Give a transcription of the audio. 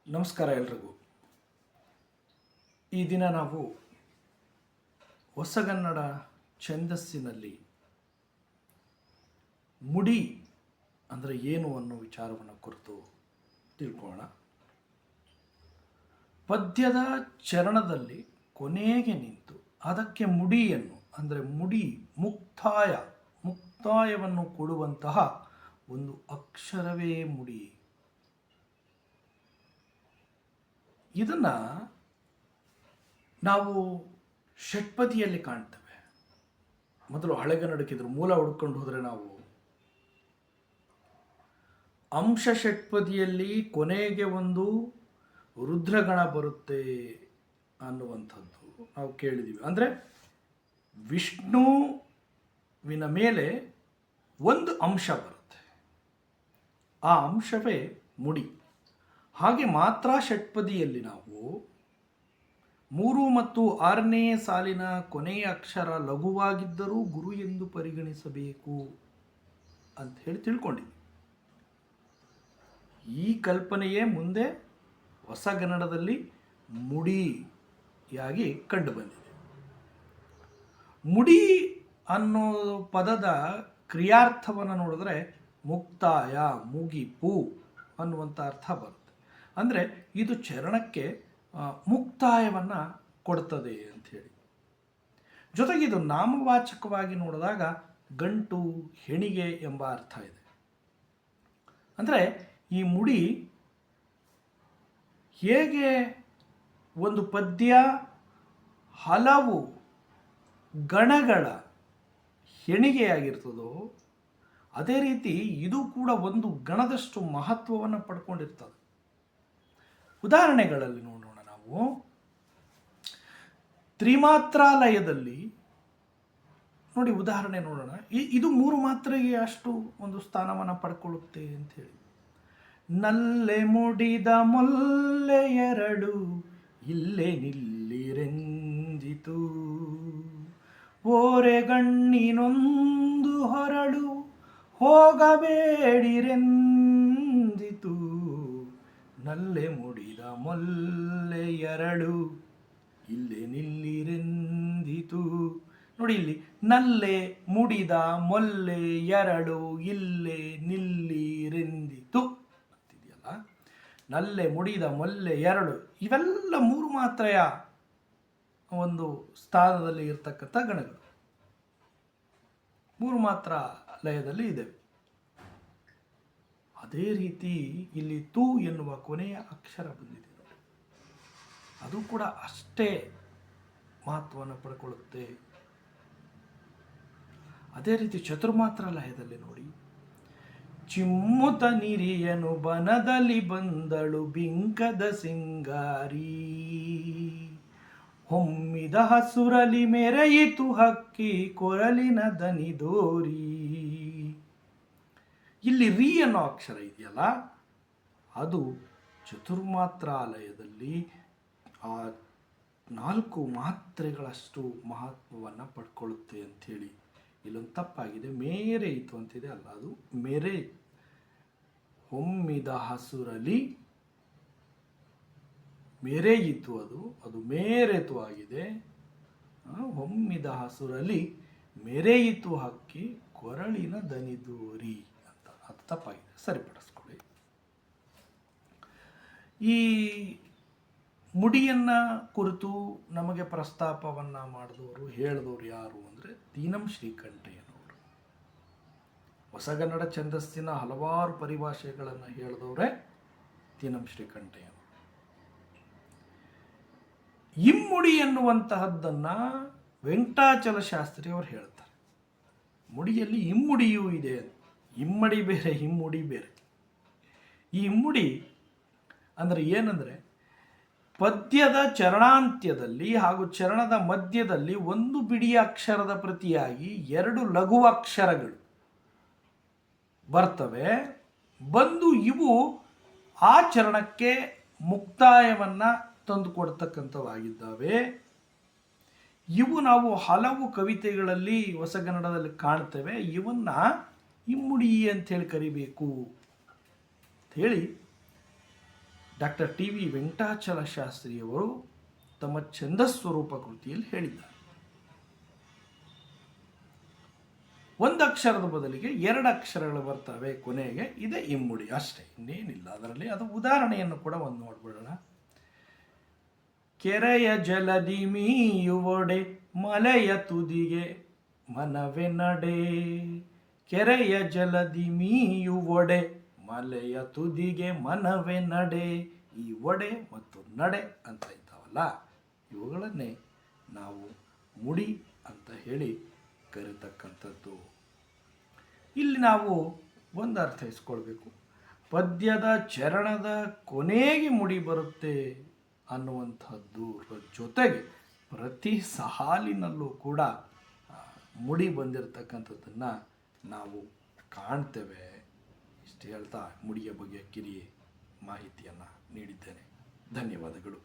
ನಮಸ್ಕಾರ ಎಲ್ರಿಗೂ. ಈ ದಿನ ನಾವು ಹೊಸಗನ್ನಡ ಛಂದಸ್ಸಿನಲ್ಲಿ ಮುಡಿ ಅಂದರೆ ಏನು ಅನ್ನೋ ವಿಚಾರವನ್ನು ಕುರಿತು ತಿಳ್ಕೊಳ್ಳೋಣ. ಪದ್ಯದ ಚರಣದಲ್ಲಿ ಕೊನೆಗೆ ನಿಂತು ಅದಕ್ಕೆ ಮುಡಿಯನ್ನು ಅಂದರೆ ಮುಕ್ತಾಯವನ್ನು ಕೊಡುವಂತಹ ಒಂದು ಅಕ್ಷರವೇ ಮುಡಿ. ಇದನ್ನು ನಾವು ಷಟ್ಪದಿಯಲ್ಲಿ ಕಾಣ್ತೇವೆ. ಮೊದಲು ಹಳೆಗನ್ನಡಕ್ಕಿದ್ರು ಮೂಲ ಹುಡ್ಕೊಂಡು ಹೋದರೆ ನಾವು ಅಂಶ ಷಟ್ಪದಿಯಲ್ಲಿ ಕೊನೆಗೆ ಒಂದು ರುದ್ರಗಣ ಬರುತ್ತೆ ಅನ್ನುವಂಥದ್ದು ನಾವು ಕೇಳಿದ್ದೀವಿ. ಅಂದರೆ ವಿಷ್ಣುವಿನ ಮೇಲೆ ಒಂದು ಅಂಶ ಬರುತ್ತೆ, ಆ ಅಂಶವೇ ಮುಡಿ. ಹಾಗೆ ಮಾತ್ರ ಷಟ್ಪದಿಯಲ್ಲಿ ನಾವು 3 ಮತ್ತು 6ನೇ ಸಾಲಿನ ಕೊನೆಯ ಅಕ್ಷರ ಲಘುವಾಗಿದ್ದರೂ ಗುರು ಎಂದು ಪರಿಗಣಿಸಬೇಕು ಅಂತ ಹೇಳಿ ತಿಳ್ಕೊಂಡಿದ್ವಿ. ಈ ಕಲ್ಪನೆಯೇ ಮುಂದೆ ಹೊಸಗನ್ನಡದಲ್ಲಿ ಮುಡಿಯಾಗಿ ಕಂಡುಬಂದಿದೆ. ಮುಡಿ ಅನ್ನೋ ಪದದ ಕ್ರಿಯಾರ್ಥವನ್ನು ನೋಡಿದ್ರೆ ಮುಕ್ತಾಯ, ಮುಗಿಪು ಅನ್ನುವಂಥ ಅರ್ಥ ಬರುತ್ತೆ. ಅಂದರೆ ಇದು ಚರಣಕ್ಕೆ ಮುಕ್ತಾಯವನ್ನು ಕೊಡ್ತದೆ ಅಂಥೇಳಿ. ಜೊತೆಗೆ ಇದು ನಾಮವಾಚಕವಾಗಿ ನೋಡಿದಾಗ ಗಂಟು, ಹೆಣಿಗೆ ಎಂಬ ಅರ್ಥ ಇದೆ. ಅಂದರೆ ಈ ಮುಡಿ ಹೇಗೆ ಒಂದು ಪದ್ಯ ಹಲವು ಗಣಗಳ ಹೆಣಿಗೆಯಾಗಿರ್ತದೋ ಅದೇ ರೀತಿ ಇದು ಕೂಡ ಒಂದು ಗಣದಷ್ಟು ಮಹತ್ವವನ್ನು ಪಡ್ಕೊಂಡಿರ್ತದೆ. ಉದಾಹರಣೆಗಳಲ್ಲಿ ನೋಡೋಣ. ನಾವು ತ್ರಿಮಾತ್ರಾಲಯದಲ್ಲಿ ನೋಡಿ, ಉದಾಹರಣೆ ನೋಡೋಣ. ಇದು 3 ಮಾತ್ರೆಗೆ ಅಷ್ಟು ಒಂದು ಸ್ಥಾನವನ್ನು ಪಡ್ಕೊಳ್ಳುತ್ತೆ ಅಂತ ಹೇಳಿ. ನಲ್ಲೆ ಮುಡಿದ ಮೊಲ್ಲೆ ಎರಡು ಇಲ್ಲೇ ನಿಲ್ಲಿರೆಂದಿತು, ಓರೆಗಣ್ಣಿನೊಂದು ಹೊರಳು ಹೋಗಬೇಡಿರೆಂದಿತು, ನಲ್ಲೆ ಮುಡಿದ ಮೊಲ್ಲೆ ಎರಡು ಇಲ್ಲೇ ನಿಲ್ಲಿರೆಂದಿತು. ನೋಡಿ, ಇಲ್ಲಿ ನಲ್ಲೆ ಮುಡಿದ ಮೊಲ್ಲೆ ಎರಡು ಇಲ್ಲೇ ನಿಲ್ಲಿರೆಂದಿತು ಅಂತಿದೆಯಲ್ಲ. ನಲ್ಲೆ ಮುಡಿದ ಮೊಲ್ಲೆ ಎರಡು ಇವೆಲ್ಲ 3 ಮಾತ್ರೆಯ ಒಂದು ಸ್ಥಾನದಲ್ಲಿ ಇರ್ತಕ್ಕಂಥ ಗಣಗಳು 3 ಮಾತ್ರ ಲಯದಲ್ಲಿ ಇದೆ. ಅದೇ ರೀತಿ ಇಲ್ಲಿ ತು ಎನ್ನುವ ಕೊನೆಯ ಅಕ್ಷರ ಬಂದಿದೆ ನೋಡಿ, ಅದು ಕೂಡ ಅಷ್ಟೇ ಮಹತ್ವವನ್ನು ಪಡ್ಕೊಳ್ಳುತ್ತೆ. ಅದೇ ರೀತಿ ಚತುರ್ಮಾತ್ರ ಲಯದಲ್ಲಿ ನೋಡಿ, ಚಿಮ್ಮುತ ನಿರಿಯನು ಬನದಲ್ಲಿ ಬಂದಳು ಬಿಂಕದ ಸಿಂಗಾರಿ, ಹೊಮ್ಮಿದ ಹಸುರಲಿ ಮೆರೆಯಿತು ಹಕ್ಕಿ ಕೊರಲಿನ ದನಿದೋರಿ. ಇಲ್ಲಿ ರೀ ಅನ್ನೋ ಅಕ್ಷರ ಇದೆಯಲ್ಲ, ಅದು ಚತುರ್ಮಾತ್ರಾಲಯದಲ್ಲಿ ಆ 4 ಮಾತ್ರೆಗಳಷ್ಟು ಮಹತ್ವವನ್ನು ಪಡ್ಕೊಳ್ಳುತ್ತೆ ಅಂಥೇಳಿ. ಇಲ್ಲೊಂದು ತಪ್ಪಾಗಿದೆ, ಮೇರೆಯಿತು ಅಂತಿದೆ, ಅಲ್ಲ, ಅದು ಮೇರೆ. ಹೊಮ್ಮಿದ ಹಸುರಲಿ ಮೇರೆಯಿತು, ಅದು ಮೇರೆತು ಆಗಿದೆ. ಹೊಮ್ಮಿದ ಹಸುರಲಿ ಮೆರೆಯಿತು ಹಕ್ಕಿ ಕೊರಳಿನ ದನಿದೋರಿ ಅಂತ, ಅದು ತಪ್ಪಾಗಿದೆ, ಸರಿಪಡಿಸ್ಕೊಳ್ಳಿ. ಈ ಮುಡಿಯನ್ನು ಕುರಿತು ನಮಗೆ ಪ್ರಸ್ತಾಪವನ್ನು ಮಾಡಿದವರು, ಹೇಳಿದವರು ಯಾರು ಅಂದರೆ ತೀನಂ ಶ್ರೀಕಂಠಯ್ಯನವರು. ಹೊಸಗನ್ನಡ ಛಂದಸ್ಸಿನ ಹಲವಾರು ಪರಿಭಾಷೆಗಳನ್ನು ಹೇಳಿದವರೇ ತೀನಂ ಶ್ರೀಕಂಠಯ್ಯನವರು. ಇಮ್ಮುಡಿ ಎನ್ನುವಂತಹದ್ದನ್ನು ವೆಂಕಟಾಚಲ ಶಾಸ್ತ್ರಿ ಅವರು ಹೇಳ್ತಾರೆ. ಮುಡಿಯಲ್ಲಿ ಇಮ್ಮುಡಿಯೂ ಇದೆ. ಇಮ್ಮಡಿ ಬೇರೆ, ಇಮ್ಮುಡಿ ಬೇರೆ. ಈ ಇಮ್ಮುಡಿ ಅಂದರೆ ಏನಂದರೆ, ಪದ್ಯದ ಚರಣಾಂತ್ಯದಲ್ಲಿ ಹಾಗೂ ಚರಣದ ಮಧ್ಯದಲ್ಲಿ ಒಂದು ಬಿಡಿ ಅಕ್ಷರದ ಪ್ರತಿಯಾಗಿ 2 ಲಘು ಅಕ್ಷರಗಳು ಬರ್ತವೆ. ಬಂದು ಇವು ಆ ಚರಣಕ್ಕೆ ಮುಕ್ತಾಯವನ್ನು ತಂದುಕೊಡ್ತಕ್ಕಂಥವಾಗಿದ್ದಾವೆ. ಇವು ನಾವು ಹಲವು ಕವಿತೆಗಳಲ್ಲಿ ಹೊಸಗನ್ನಡದಲ್ಲಿ ಕಾಣ್ತೇವೆ. ಇವನ್ನ ಇಮ್ಮುಡಿ ಅಂಥೇಳಿ ಕರಿಬೇಕು ಅಂಥೇಳಿ ಡಾಕ್ಟರ್ ಟಿ ವಿ ವೆಂಕಟಾಚಲ ಶಾಸ್ತ್ರಿಯವರು ತಮ್ಮ ಛಂದಸ್ವರೂಪ ಕೃತಿಯಲ್ಲಿ ಹೇಳಿದ್ದಾರೆ. ಒಂದು ಅಕ್ಷರದ ಬದಲಿಗೆ 2 ಅಕ್ಷರಗಳು ಬರ್ತವೆ ಕೊನೆಗೆ, ಇದೆ ಇಮ್ಮುಡಿ ಅಷ್ಟೇ, ಇನ್ನೇನಿಲ್ಲ ಅದರಲ್ಲಿ. ಅದು ಉದಾಹರಣೆಯನ್ನು ಕೂಡ ಒಂದು ನೋಡ್ಬಿಡೋಣ. ಕೆರೆಯ ಜಲದಿ ಮೀಯುವೊಡೆ ಮಲೆಯ ತುದಿಗೆ ಮನವೆ ನಡೆ. ಕೆರೆಯ ಜಲದಿ ಮೀಯುವೊಡೆ ಮಲೆಯ ತುದಿಗೆ ಮನವೆ ನಡೆ. ಈ ಒಡೆ ಮತ್ತು ನಡೆ ಅಂತ ಇದ್ದಾವಲ್ಲ, ಇವುಗಳನ್ನೇ ನಾವು ಮುಡಿ ಅಂತ ಹೇಳಿ ಕರೆತಕ್ಕಂಥದ್ದು. ಇಲ್ಲಿ ನಾವು ಒಂದು ಅರ್ಥೈಸ್ಕೊಳ್ಬೇಕು, ಪದ್ಯದ ಚರಣದ ಕೊನೆಗೆ ಮುಡಿ ಬರುತ್ತೆ ಅನ್ನುವಂಥದ್ದು ಜೊತೆಗೆ ಪ್ರತಿ ಸಾಲಿನಲ್ಲೂ ಕೂಡ ಮುಡಿ ಬಂದಿರತಕ್ಕಂಥದ್ದನ್ನು ನಾವು ಕಾಣ್ತೇವೆ. ಇಷ್ಟು ಹೇಳ್ತಾ ಮುಡಿಯ ಬಗ್ಗೆ ಕಿರಿಯ ಮಾಹಿತಿಯನ್ನು ನೀಡಿದ್ದೇನೆ. ಧನ್ಯವಾದಗಳು.